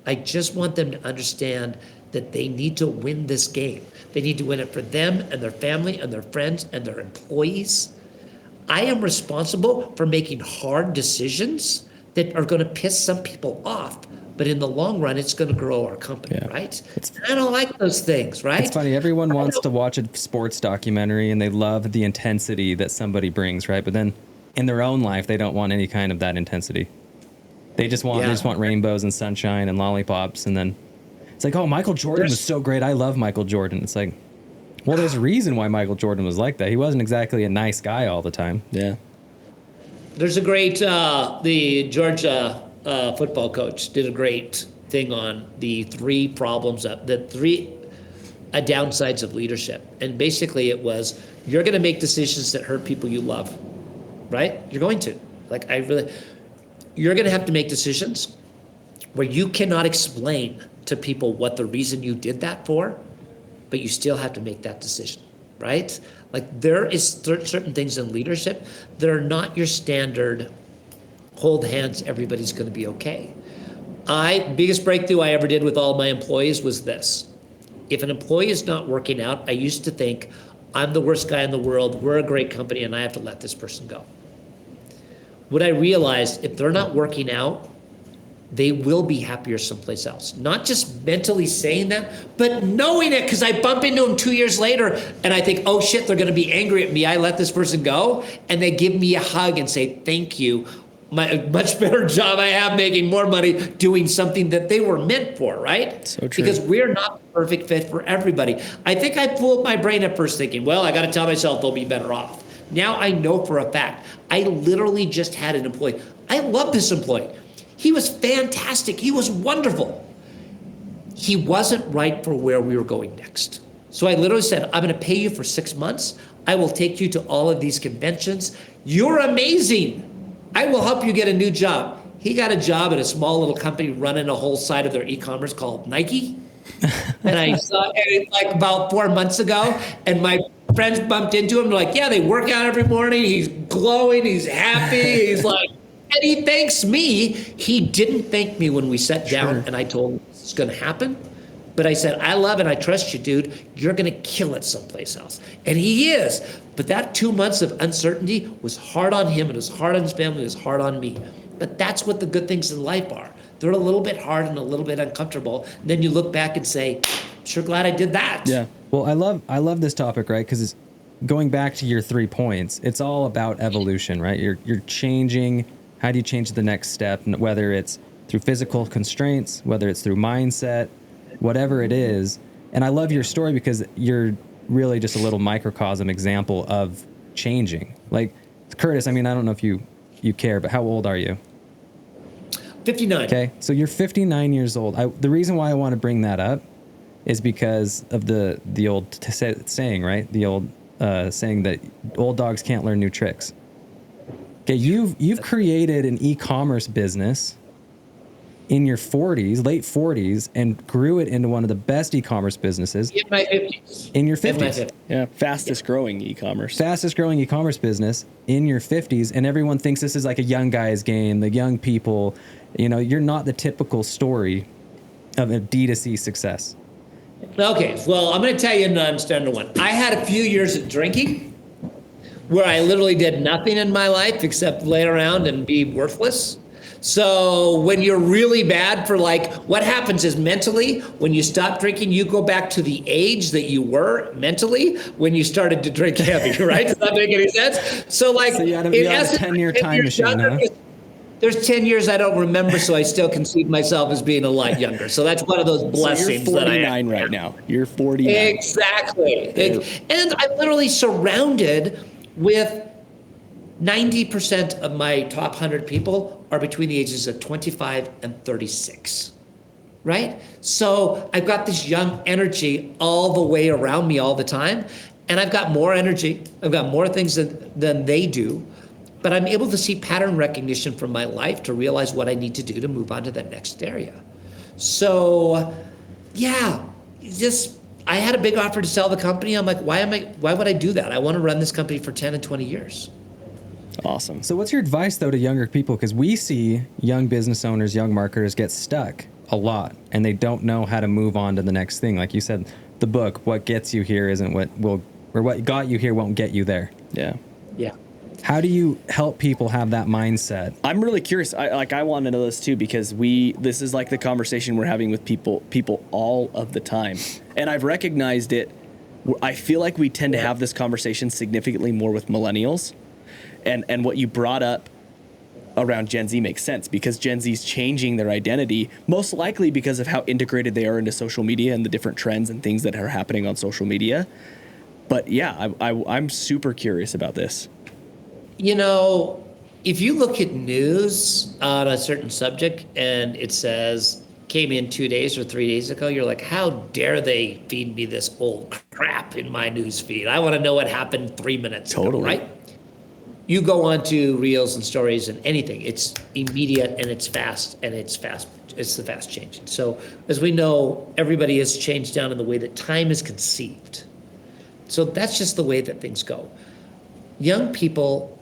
I just want them to understand that they need to win this game. They need to win it for them and their family and their friends and their employees. I am responsible for making hard decisions that are going to piss some people off. But in the long run, it's going to grow our company, right? I don't like those things, right? It's funny. Everyone wants to watch a sports documentary and they love the intensity that somebody brings, right? But then in their own life, they don't want any kind of that intensity. They just want rainbows and sunshine and lollipops. And then it's like, oh, Michael Jordan was so great. I love Michael Jordan. It's like, well, there's a reason why Michael Jordan was like that. He wasn't exactly a nice guy all the time. Yeah. There's a great, the Georgia football coach did a great thing on the three downsides of leadership. And basically it was, you're going to make decisions that hurt people you love, right? You're going to. You're going to have to make decisions where you cannot explain to people what the reason you did that for, but you still have to make that decision, right? Like there is certain things in leadership that are not your standard hold hands, everybody's going to be okay. Biggest breakthrough I ever did with all my employees was this. If an employee is not working out, I used to think, I'm the worst guy in the world, we're a great company, and I have to let this person go. What I realized, if they're not working out, they will be happier someplace else. Not just mentally saying that, but knowing it, because I bump into them 2 years later and I think, oh shit, they're going to be angry at me. I let this person go. And they give me a hug and say, thank you. Much better job I have making more money doing something that they were meant for, right? So true. Because we're not the perfect fit for everybody. I think I fooled my brain at first thinking, well, I got to tell myself they'll be better off. Now I know for a fact. I literally just had an employee. I love this employee. He was fantastic. He was wonderful. He wasn't right for where we were going next. So I literally said, I'm going to pay you for 6 months. I will take you to all of these conventions. You're amazing. I will help you get a new job. He got a job at a small little company running a whole side of their e-commerce called Nike. And I saw it like about 4 months ago, and my friends bumped into him. They're like, yeah, they work out every morning. He's glowing. He's happy. He's like, and he thanks me. He didn't thank me when we sat down and I told him this is going to happen. But I said, I love and I trust you, dude. You're going to kill it someplace else. And he is. But that 2 months of uncertainty was hard on him. It was hard on his family. It was hard on me. But that's what the good things in life are. They're a little bit hard and a little bit uncomfortable. And then you look back and say, I'm sure glad I did that. Yeah. Well, I love this topic, right? Because it's going back to your 3 points. It's all about evolution, right? You're changing. How do you change the next step? Whether it's through physical constraints, whether it's through mindset, whatever it is. And I love your story because you're really just a little microcosm example of changing. Like Curtis, I mean, I don't know if you care, but how old are you? 59. Okay, so you're 59 years old. The reason why I want to bring that up is because of the old saying, right? The old saying that old dogs can't learn new tricks. Okay, you've created an e-commerce business in your 40s, late 40s, and grew it into one of the best e-commerce businesses. In my 50s. In your 50s. Yeah, fastest growing e-commerce. Fastest growing e-commerce business in your 50s, and everyone thinks this is like a young guy's game, the young people. You know, you're not the typical story of a D2C success. Okay, well, I'm going to tell you, I'm starting to one. I had a few years of drinking where I literally did nothing in my life except lay around and be worthless. So when you're really bad for like, what happens is mentally, when you stop drinking, you go back to the age that you were mentally when you started to drink heavy, right? Does that make any sense? So like, So you had a 10-year time machine, huh? There's 10 years I don't remember, so I still conceive myself as being a lot younger. So that's one of those blessings so you're that I 49 have. right now. You're 49. Exactly. And I'm literally surrounded with 90% of my top 100 people are between the ages of 25 and 36, right? So I've got this young energy all the way around me all the time, and I've got more energy. I've got more things than they do, but I'm able to see pattern recognition from my life to realize what I need to do to move on to the next area. So, yeah, I had a big offer to sell the company. I'm like, why would I do that? I want to run this company for 10 and 20 years. Awesome. So what's your advice, though, to younger people? Because we see young business owners, young marketers get stuck a lot, and they don't know how to move on to the next thing. Like you said, the book, what gets you here isn't what got you here won't get you there. Yeah. Yeah. How do you help people have that mindset? I'm really curious. I want to know this too, because this is like the conversation we're having with people all of the time. And I've recognized it. I feel like we tend to have this conversation significantly more with millennials. And what you brought up around Gen Z makes sense, because Gen Z's changing their identity, most likely because of how integrated they are into social media and the different trends and things that are happening on social media. But yeah, I'm super curious about this. You know, if you look at news on a certain subject and it says came in 2 days or 3 days ago, you're like, how dare they feed me this old crap in my news feed? I want to know what happened 3 minutes ago, right? You go on to reels and stories and anything, it's immediate and it's fast It's the fast changing. So as we know, everybody has changed down in the way that time is conceived. So that's just the way that things go. Young people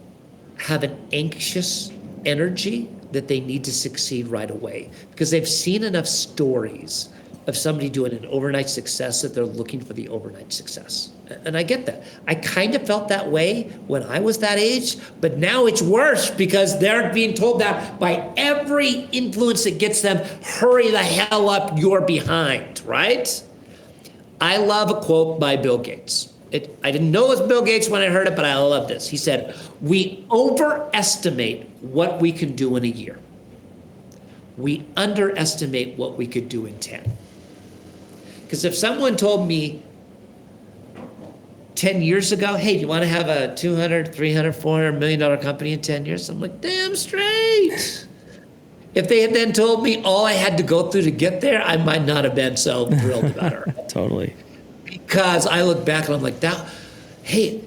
have an anxious energy that they need to succeed right away because they've seen enough stories of somebody doing an overnight success that they're looking for the overnight success. And I get that. I kind of felt that way when I was that age, but now it's worse because they're being told that by every influence that gets them, hurry the hell up, you're behind, right? I love a quote by Bill Gates. I didn't know it was Bill Gates when I heard it, but I love this. He said, we overestimate what we can do in a year. We underestimate what we could do in 10. Because if someone told me 10 years ago, hey, do you want to have a $200, $300, $400 million company in 10 years? I'm like, damn straight. If they had then told me all I had to go through to get there, I might not have been so thrilled about it. Totally. Because I look back and I'm like, hey,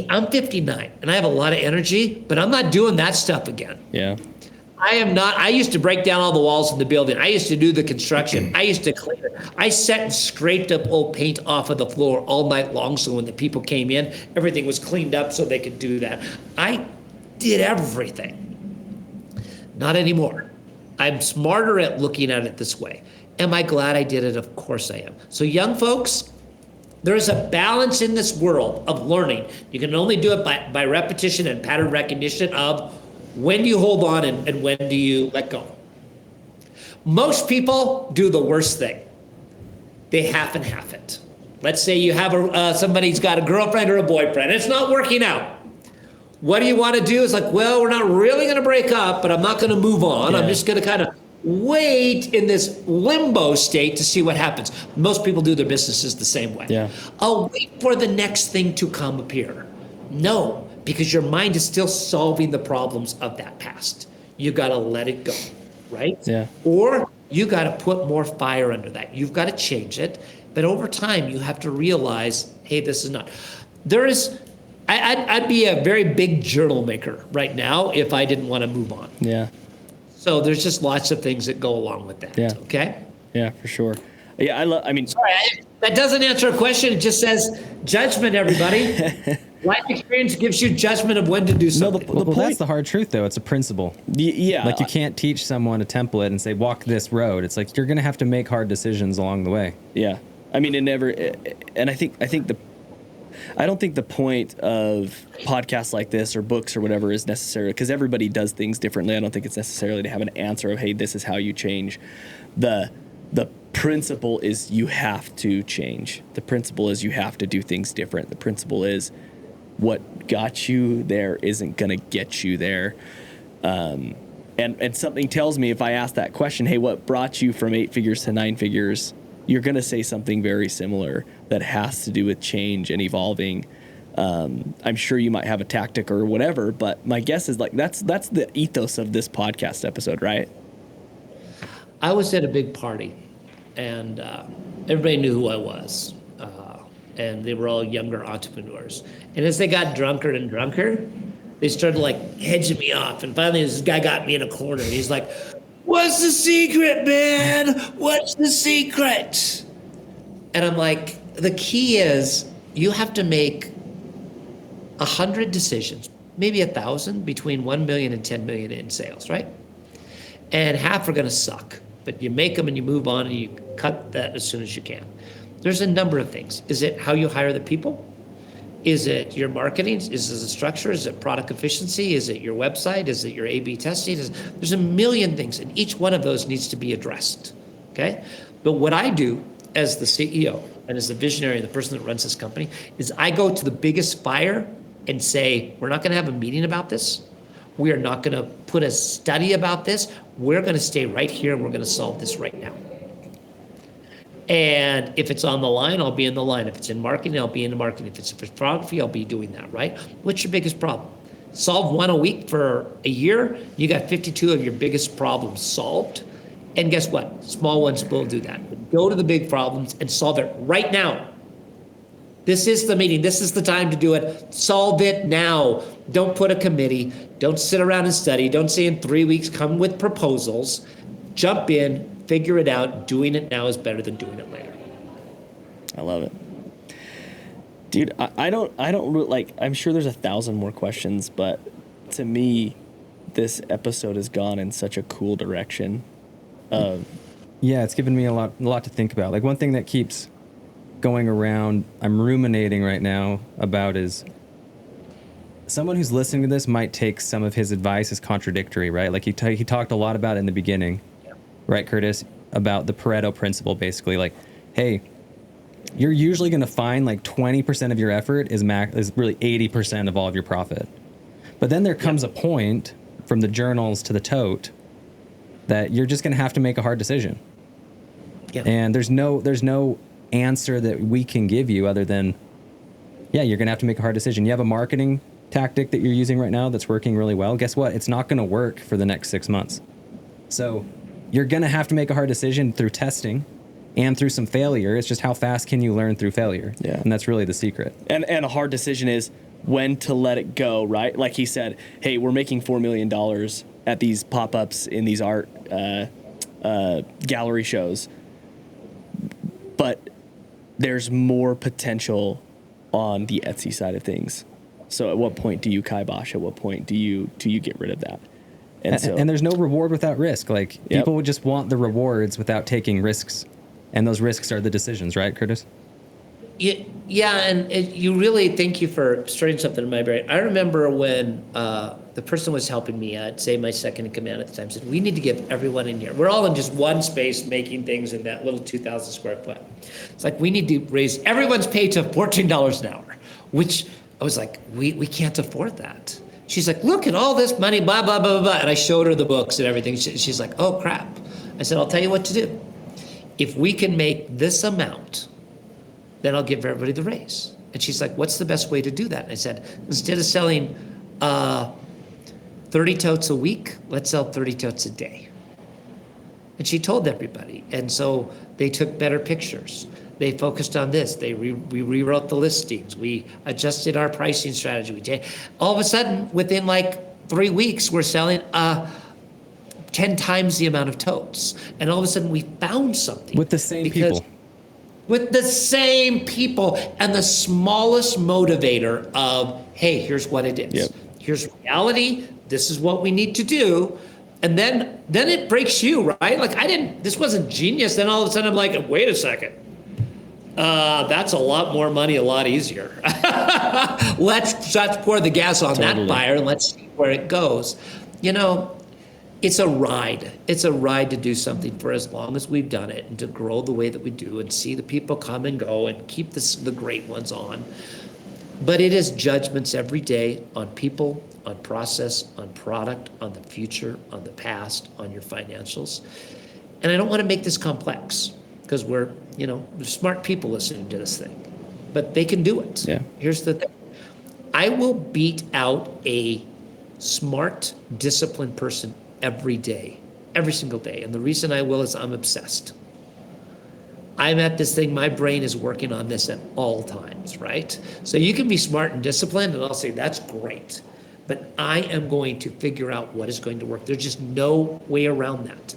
I'm 59 and I have a lot of energy, but I'm not doing that stuff again. Yeah. I am not. I used to break down all the walls in the building. I used to do the construction. I used to clean it. I sat and scraped up old paint off of the floor all night long so when the people came in, everything was cleaned up so they could do that. I did everything. Not anymore. I'm smarter at looking at it this way. Am I glad I did it? Of course I am. So young folks, there is a balance in this world of learning. You can only do it by repetition and pattern recognition of when do you hold on and when do you let go. Most people do the worst thing. They half and half it. Let's say you have somebody's got a girlfriend or a boyfriend. It's not working out. What do you want to do? It's like, well, we're not really going to break up, but I'm not going to move on. Yeah. I'm just going to kind of wait in this limbo state to see what happens. Most people do their businesses the same way. Yeah. I'll wait for the next thing to come appear. No, because your mind is still solving the problems of that past. You got to let it go, right? Yeah. Or you got to put more fire under that. You've got to change it. But over time, you have to realize, hey, this is not. I'd be a very big journal maker right now if I didn't want to move on. Yeah. So there's just lots of things that go along with that. Yeah. Okay. Yeah, for sure. Yeah, Sorry, that doesn't answer a question. It just says judgment, everybody. Life experience gives you judgment of when to do something. Well, that's the hard truth, though. It's a principle. Yeah. Like you can't teach someone a template and say, walk this road. It's like you're going to have to make hard decisions along the way. Yeah. I mean, it never, and I don't think the point of podcasts like this or books or whatever is necessarily, because everybody does things differently. I don't think it's necessarily to have an answer of, hey, this is how you change. The principle is you have to change. The principle is you have to do things different. The principle is what got you there isn't going to get you there. And something tells me if I ask that question, hey, what brought you from 8 figures to 9 figures? You're going to say something very similar that has to do with change and evolving. I'm sure you might have a tactic or whatever, but my guess is like that's the ethos of this podcast episode, right? I was at a big party, and everybody knew who I was, and they were all younger entrepreneurs. And as they got drunker and drunker, they started like hedging me off. And finally, this guy got me in a corner. And he's like, "What's the secret, man? What's the secret?" And I'm like, the key is you have to make 100 decisions, maybe 1,000 between 1 million and 10 million in sales, right? And half are going to suck, but you make them and you move on and you cut that as soon as you can. There's a number of things. Is it how you hire the people? Is it your marketing? Is it the structure? Is it product efficiency? Is it your website? Is it your A/B testing? There's a million things, and each one of those needs to be addressed, okay? But what I do as the CEO and as the visionary, the person that runs this company, is I go to the biggest buyer and say, we're not gonna have a meeting about this. We are not gonna put a study about this. We're gonna stay right here and we're gonna solve this right now. And if it's on the line, I'll be in the line. If it's in marketing, I'll be in the marketing. If it's photography, I'll be doing that, right? What's your biggest problem? Solve one a week for a year, you got 52 of your biggest problems solved. And guess what? Small ones will do that. But go to the big problems and solve it right now. This is the meeting. This is the time to do it. Solve it now. Don't put a committee. Don't sit around and study. Don't say in 3 weeks, come with proposals. Jump in, figure it out. Doing it now is better than doing it later. I love it. Dude, I don't like, I'm sure there's 1,000 more questions, but to me, this episode has gone in such a cool direction. Yeah, it's given me a lot to think about. Like one thing that keeps going around, I'm ruminating right now about is someone who's listening to this might take some of his advice as contradictory, right? Like he talked a lot about it in the beginning, right, Curtis, about the Pareto principle, basically. Like, hey, you're usually going to find like 20% of your effort is really 80% of all of your profit. But then there comes a point from the journals to the tote that you're just going to have to make a hard decision. Yeah. And there's no answer that we can give you other than, yeah, you're going to have to make a hard decision. You have a marketing tactic that you're using right now that's working really well. Guess what? It's not going to work for the next 6 months. So you're going to have to make a hard decision through testing and through some failure. It's just how fast can you learn through failure? Yeah. And that's really the secret. And a hard decision is when to let it go, right? Like he said, hey, we're making $4 million at these pop-ups in these art gallery shows. But there's more potential on the Etsy side of things. So at what point do you kibosh? At what point do you get rid of that? And there's no reward without risk. Like people would just want the rewards without taking risks. And those risks are the decisions, right, Curtis? Yeah, and you really, thank you for starting something in my brain. I remember when the person was helping me, I'd say my second in command at the time, said, we need to give everyone in here. We're all in just one space making things in that little 2,000 square foot. It's like, we need to raise everyone's pay to $14 an hour, which I was like, we can't afford that. She's like, look at all this money, blah, blah, blah, blah. And I showed her the books and everything. She's like, oh, crap. I said, I'll tell you what to do. If we can make this amount, then I'll give everybody the raise. And she's like, what's the best way to do that? And I said, instead of selling 30 totes a week, let's sell 30 totes a day. And she told everybody. And so they took better pictures. They focused on this. We rewrote the listings. We adjusted our pricing strategy. All of a sudden, within like 3 weeks, we're selling 10 times the amount of totes. And all of a sudden, we found something. With the same people. With the same people, and the smallest motivator of, hey, here's what it is. Yep. Here's reality. This is what we need to do. And then it breaks you, right? Like this wasn't genius. Then all of a sudden I'm like, wait a second. That's a lot more money, a lot easier. let's pour the gas on that fire and let's see where it goes. You know, it's a ride. It's a ride to do something for as long as we've done it and to grow the way that we do and see the people come and go and keep the great ones on. But it is judgments every day on people, on process, on product, on the future, on the past, on your financials. And I don't want to make this complex because we're smart people listening to this thing, but they can do it. Yeah. Here's the thing. I will beat out a smart, disciplined person every day, every single day. And the reason I will is I'm obsessed. I'm at this thing, my brain is working on this at all times, right? So you can be smart and disciplined, and I'll say, that's great. But I am going to figure out what is going to work. There's just no way around that.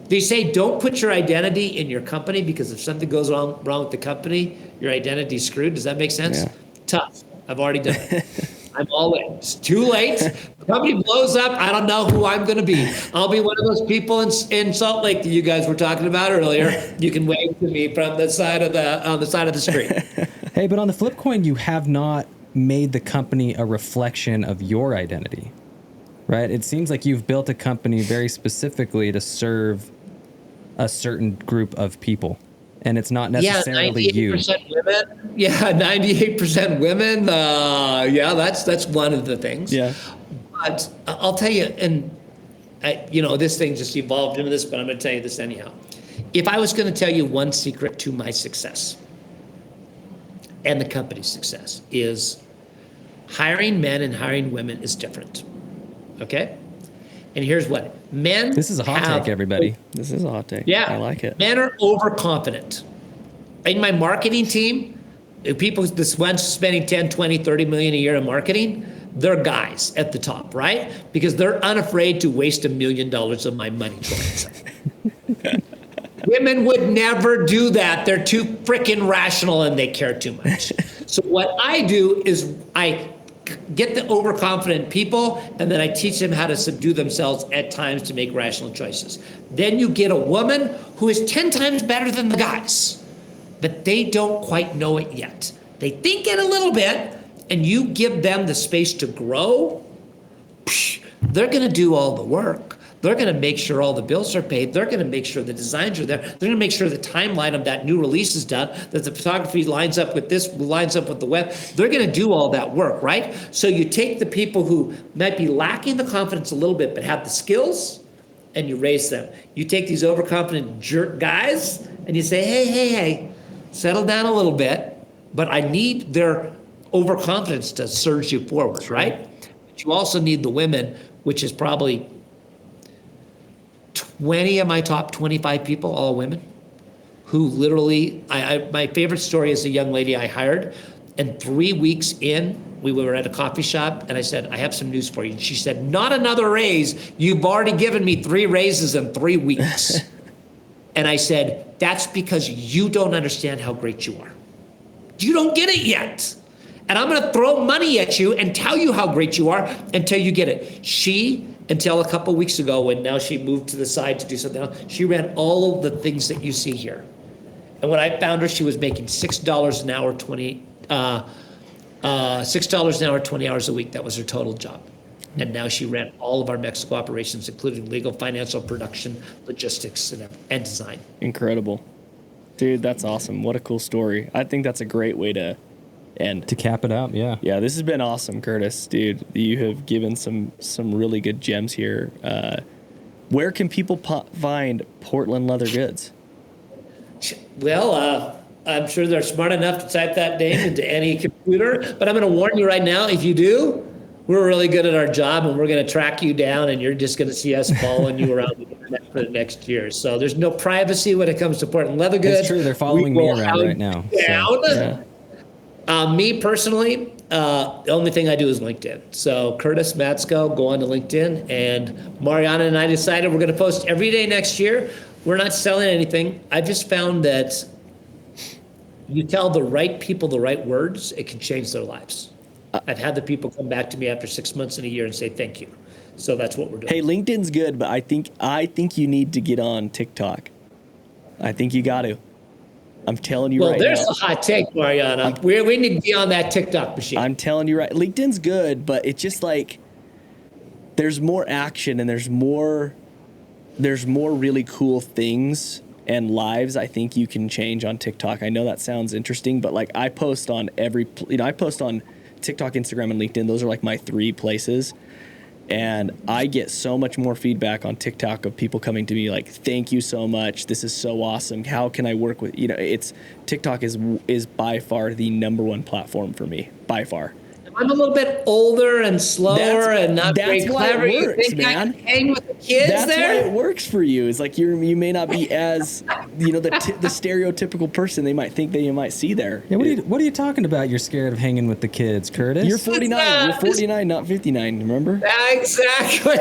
They say don't put your identity in your company because if something goes wrong with the company, your identity's screwed. Does that make sense? Yeah. Tough. I've already done it. I'm all in. It's too late. The company blows up. I don't know who I'm going to be. I'll be one of those people in Salt Lake that you guys were talking about earlier. You can wave to me from the side of the street. Hey, but on the flip coin, you have not made the company a reflection of your identity, right? It seems like you've built a company very specifically to serve a certain group of people. And it's not necessarily you. 98% women. Yeah, 98% women. That's one of the things. Yeah. But I'll tell you, and this thing just evolved into this, but I'm going to tell you this anyhow. If I was going to tell you one secret to my success and the company's success is hiring men and hiring women is different. Okay? And here's what. Men This is a hot take, everybody. This is a hot take. Yeah. I like it. Men are overconfident. In my marketing team, this one's spending 10, 20, 30 million a year in marketing, they're guys at the top, right? Because they're unafraid to waste $1 million of my money. Women would never do that. They're too freaking rational and they care too much. So what I do is I get the overconfident people, and then I teach them how to subdue themselves at times to make rational choices. Then you get a woman who is 10 times better than the guys, but they don't quite know it yet. They think it a little bit, and you give them the space to grow, they're going to do all the work. They're going to make sure all the bills are paid. They're going to make sure the designs are there. They're going to make sure the timeline of that new release is done, that the photography lines up with this, lines up with the web. They're going to do all that work, right? So you take the people who might be lacking the confidence a little bit, but have the skills, and you raise them. You take these overconfident jerk guys, and you say, hey, settle down a little bit, but I need their overconfidence to surge you forward, right? But you also need the women, which is probably 20 of my top 25 people, all women, who literally, my favorite story is a young lady I hired, and 3 weeks in, we were at a coffee shop, and I said, I have some news for you. And she said, not another raise. You've already given me 3 raises in 3 weeks. And I said, that's because you don't understand how great you are. You don't get it yet. And I'm going to throw money at you and tell you how great you are until you get it. Until a couple weeks ago, when now she moved to the side to do something else, she ran all of the things that you see here. And when I found her, she was making $6 an hour, $6 an hour, 20 hours a week. That was her total job. And now she ran all of our Mexico operations, including legal, financial, production, logistics, and design. Incredible. Dude, that's awesome. What a cool story. I think that's a great way to end. To cap it out, yeah. Yeah, this has been awesome, Curtis. Dude, you have given some really good gems here. Where can people find Portland Leather Goods? Well, I'm sure they're smart enough to type that name into any computer, but I'm going to warn you right now, if you do, we're really good at our job, and we're going to track you down, and you're just going to see us following you around the internet for the next year. So there's no privacy when it comes to Portland Leather Goods. It's true. They're following me around right now. So, yeah. Me personally, the only thing I do is LinkedIn. So Curtis Matsko, go on to LinkedIn, and Mariana and I decided we're going to post every day next year. We're not selling anything. I just found that you tell the right people the right words, it can change their lives. I've had the people come back to me after 6 months and a year and say thank you. So that's what we're doing. Hey, LinkedIn's good, but I think you need to get on TikTok. I think you got to. I'm telling you Well, right there's now. a hot take, Mariana. We need to be on that TikTok machine. I'm telling you right. LinkedIn's good, but it's just like there's more action and there's more really cool things and lives I think you can change on TikTok. I know that sounds interesting, but like I post on I post on TikTok, Instagram, and LinkedIn. Those are like my 3 places. And I get so much more feedback on TikTok of people coming to me like, thank you so much. This is so awesome. How can I work with, it's TikTok is by far the number 1 platform for me, by far. I'm a little bit older and slower and not very clever. It works, you think man. I can hang with the kids That's there? why it works for you. It's like you may not be as the stereotypical person they might think that you might see there. Yeah, what are you talking about? You're scared of hanging with the kids, Curtis? You're 49. You're 49, not 59. Remember? Exactly.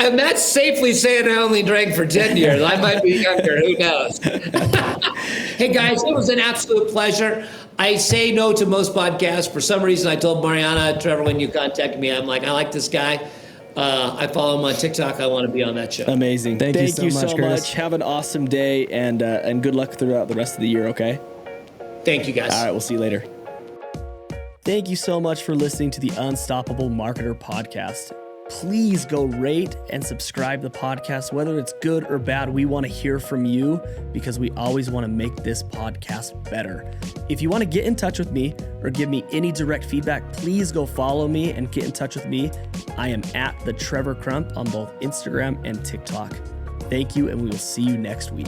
And that's safely saying I only drank for 10 years. I might be younger. Who knows? Hey, guys, it was an absolute pleasure. I say no to most podcasts. For some reason, I told Mariana, Trevor, when you contacted me, I'm like, I like this guy. I follow him on TikTok. I want to be on that show. Amazing. Thank you so much, Curtis. Have an awesome day and good luck throughout the rest of the year, okay? Thank you, guys. All right, we'll see you later. Thank you so much for listening to the Unstoppable Marketer podcast. Please go rate and subscribe the podcast, whether it's good or bad. We want to hear from you because we always want to make this podcast better. If you want to get in touch with me or give me any direct feedback, please go follow me and get in touch with me. I am at the Trevor Crump on both Instagram and TikTok. Thank you, and we will see you next week.